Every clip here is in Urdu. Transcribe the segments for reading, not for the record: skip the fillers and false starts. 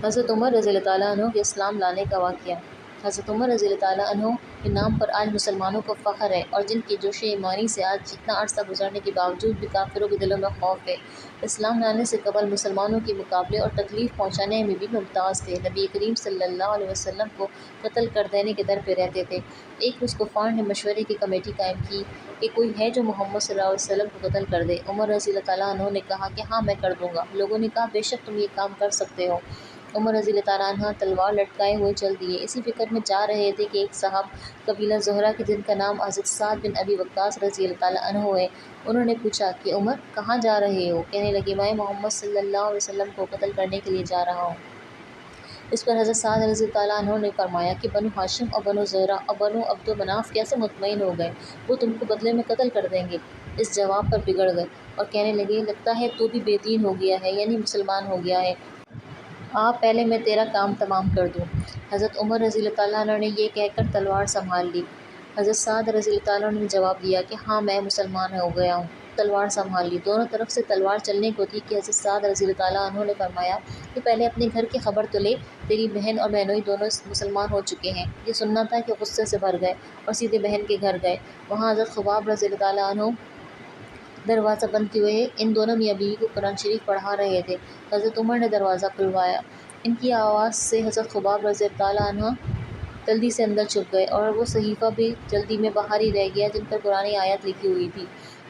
حضرت عمر رضی اللہ تعالیٰ عنہ کے اسلام لانے کا واقعہ۔ حضرت عمر رضی اللہ تعالیٰ عنہ کے نام پر آج مسلمانوں کو فخر ہے اور جن کی جوش ایمانی سے آج اتنا عرصہ گزرنے کے باوجود بھی کافروں کے دلوں میں خوف ہے۔ اسلام لانے سے قبل مسلمانوں کے مقابلے اور تکلیف پہنچانے میں بھی ممتاز تھے۔ نبی کریم صلی اللہ علیہ وسلم کو قتل کر دینے کے در پہ رہتے تھے۔ ایک روز کفار نے مشورے کی کمیٹی قائم کی کہ کوئی ہے جو محمد صلی اللہ علیہ وسلم کو قتل کر دے۔ عمر رضی اللہ تعالیٰ عنہ نے کہا کہ ہاں میں کر دوں گا۔ لوگوں نے کہا بے شک تم یہ کام کر سکتے ہو۔ عمر رضی اللہ تعالیٰ عنہ تلوار لٹکائے ہوئے چل دیے۔ اسی فکر میں جا رہے تھے کہ ایک صاحب قبیلہ زہرہ کے جن کا نام حضرت سعد بن ابی وقاص رضی اللہ تعالیٰ عنہ ہے، انہوں نے پوچھا کہ عمر کہاں جا رہے ہو؟ کہنے لگے میں محمد صلی اللہ علیہ وسلم کو قتل کرنے کے لیے جا رہا ہوں۔ اس پر حضرت سعد رضی اللہ تعالیٰ عنہ نے فرمایا کہ بنو ہاشم اور بنو زہرہ اور بنو عبد و مناف کیسے مطمئن ہو گئے، وہ تم کو بدلے میں قتل کر دیں گے۔ اس جواب پر بگڑ گئے اور کہنے لگے لگتا ہے تو بھی بے دین ہو گیا ہے، یعنی مسلمان ہو گیا ہے، پہلے میں تیرا کام تمام کر دوں۔ حضرت عمر رضی اللہ تعالیٰ عنہ نے یہ کہہ کر تلوار سنبھال لی۔ حضرت سعد رضی اللہ تعالیٰ عنہ نے جواب دیا کہ ہاں میں مسلمان ہو گیا ہوں، تلوار سنبھال لی۔ دونوں طرف سے تلوار چلنے کو تھی کہ حضرت سعد رضی اللہ تعالیٰ عنہ نے فرمایا کہ پہلے اپنے گھر کی خبر تو لے، تیری بہن اور بہنوئی دونوں مسلمان ہو چکے ہیں۔ یہ سننا تھا کہ غصے سے بھر گئے اور سیدھے بہن کے گھر گئے۔ وہاں حضرت خباب رضی اللہ تعالیٰ عنہ دروازہ بند کیے ہوئے ان دونوں میاں بیوی کو قرآن شریف پڑھا رہے تھے۔ حضرت عمر نے دروازہ کھلوایا۔ ان کی آواز سے حضرت خباب رضی اللہ تعالیٰ عنہ جلدی سے اندر چھپ گئے اور وہ صحیفہ بھی جلدی میں باہر ہی رہ گیا جن پر قرآن آیات لکھی ہوئی تھی۔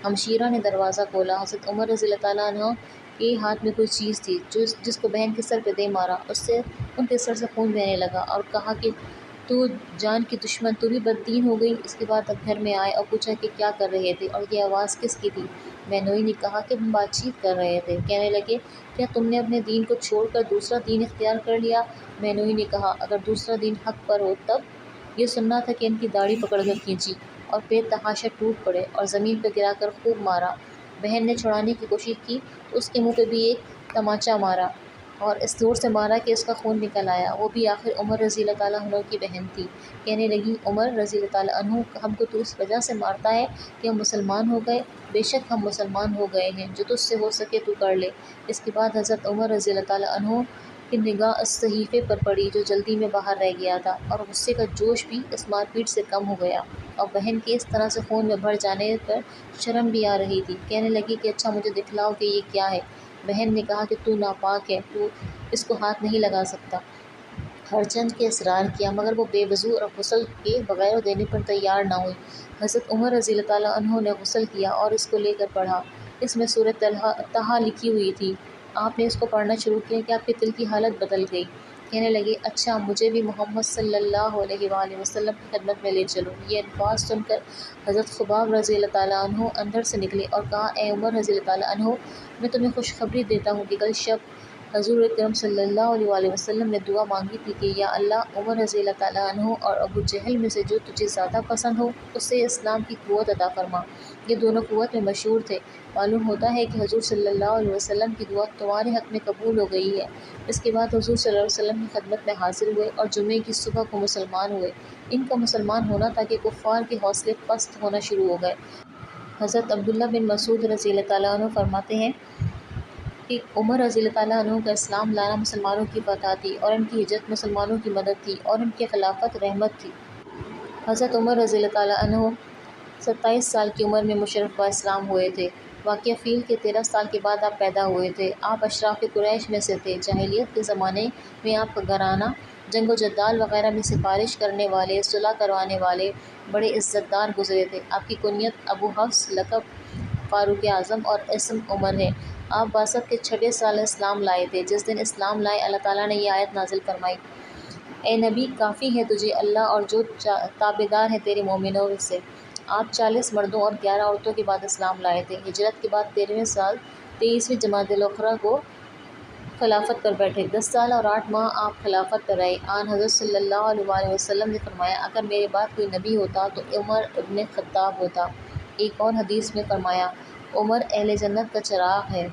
ہمشیرہ نے دروازہ کھولا۔ حضرت عمر رضی اللہ تعالیٰ عنہ کے ہاتھ میں کوئی چیز تھی جس کو بہن کے سر پہ دے مارا۔ اس سے ان کے سر سے خون بہنے لگا اور کہا کہ تو جان کی دشمن، تو بھی بددین ہو گئی۔ اس کے بعد اب گھر میں آئے اور پوچھا کہ کیا کر رہے تھے اور یہ آواز کس کی تھی؟ بہنوئی نے کہا کہ ہم بات چیت کر رہے تھے۔ کہنے لگے کیا تم نے اپنے دین کو چھوڑ کر دوسرا دین اختیار کر لیا؟ بہنوئی نے کہا اگر دوسرا دین حق پر ہو تب۔ یہ سننا تھا کہ ان کی داڑھی پکڑ کر کھینچی اور پیر تحاشا ٹوٹ پڑے اور زمین پر گرا کر خوب مارا۔ بہن نے چھڑانے کی کوشش کی تو اس کے منہ پہ بھی ایک تمانچہ مارا اور اس زور سے مارا کہ اس کا خون نکل آیا۔ وہ بھی آخر عمر رضی اللہ تعالیٰ عنہ کی بہن تھی۔ کہنے لگی عمر رضی اللہ تعالیٰ عنہ ہم کو تو اس وجہ سے مارتا ہے کہ ہم مسلمان ہو گئے؟ بے شک ہم مسلمان ہو گئے ہیں، جو تجھ سے ہو سکے تو کر لے۔ اس کے بعد حضرت عمر رضی اللہ تعالیٰ عنہ کی نگاہ اس صحیفے پر پڑی جو جلدی میں باہر رہ گیا تھا اور غصے کا جوش بھی اس مار پیٹ سے کم ہو گیا اور بہن کے اس طرح سے خون میں بھر جانے پر شرم بھی آ رہی تھی۔ کہنے لگی کہ اچھا مجھے دکھلاؤ کہ یہ کیا ہے۔ بہن نے کہا کہ تو ناپاک ہے، تو اس کو ہاتھ نہیں لگا سکتا۔ ہر چند کے اصرار کیا مگر وہ بے وضو اور غسل کے بغیر دینے پر تیار نہ ہوئی۔ حضرت عمر رضی اللہ تعالیٰ عنہ نے غسل کیا اور اس کو لے کر پڑھا۔ اس میں سورۃ طٰہٰ لکھی ہوئی تھی۔ آپ نے اس کو پڑھنا شروع کیا کہ آپ کے دل کی حالت بدل گئی۔ کہنے لگے اچھا مجھے بھی محمد صلی اللہ علیہ وآلہ وسلم کی خدمت میں لے چلو۔ یہ الفاظ سن کر حضرت خباب رضی اللہ تعالیٰ عنہ اندر سے نکلے اور کہا اے عمر رضی اللہ تعالیٰ عنہ میں تمہیں خوشخبری دیتا ہوں کہ کل شب حضور اکرم صلی اللہ علیہ وآلہ وسلم نے دعا مانگی تھی کہ یا اللہ عمر رضی اللہ تعالیٰ عنہ اور ابو جہل میں سے جو تجھے زیادہ پسند ہو اسے اسلام کی قوت عطا فرما۔ یہ دونوں قوت میں مشہور تھے۔ معلوم ہوتا ہے کہ حضور صلی اللہ علیہ وسلم کی دعا تمہارے حق میں قبول ہو گئی ہے۔ اس کے بعد حضور صلی اللہ علیہ وسلم کی خدمت میں حاضر ہوئے اور جمعے کی صبح کو مسلمان ہوئے۔ ان کا مسلمان ہونا تھا کہ کفار کے حوصلے پست ہونا شروع ہو گئے۔ حضرت عبداللہ بن مسعود رضی اللہ تعالیٰ عنہ فرماتے ہیں کہ عمر رضی اللہ تعالیٰ عنہ کا اسلام لانا مسلمانوں کی فتح تھی اور ان کی ہجرت مسلمانوں کی مدد تھی اور ان کی خلافت رحمت تھی۔ حضرت عمر رضی اللہ تعالیٰ عنہ 27 سال کی عمر میں مشرف با اسلام ہوئے تھے۔ واقعہ فیل کے 13 سال کے بعد آپ پیدا ہوئے تھے۔ آپ اشراف قریش میں سے تھے۔ جاہلیت کے زمانے میں آپ کا گھرانہ جنگ و جدال وغیرہ میں سفارش کرنے والے، صلح کروانے والے بڑے عزت دار گزرے تھے۔ آپ کی کنیت ابو حفص، لقب فاروق اعظم اور اسم عمر ہے۔ آپ بعثت کے 6 سال اسلام لائے تھے۔ جس دن اسلام لائے اللہ تعالیٰ نے یہ آیت نازل فرمائی اے نبی کافی ہے تجھے اللہ اور جو تابعدار ہیں تیرے مومنوں سے۔ آپ 40 مردوں اور 11 عورتوں کے بعد اسلام لائے تھے۔ ہجرت کے بعد 13ویں سال 23ویں جمادی الاخری کو خلافت پر بیٹھے۔ 10 سال اور 8 ماہ آپ خلافت پر رہے۔ آن حضرت صلی اللہ علیہ وآلہ وسلم نے فرمایا اگر میرے بعد کوئی نبی ہوتا تو عمر ابن خطاب ہوتا۔ ایک اور حدیث میں فرمایا عمر اہل جنت کا چراغ ہے۔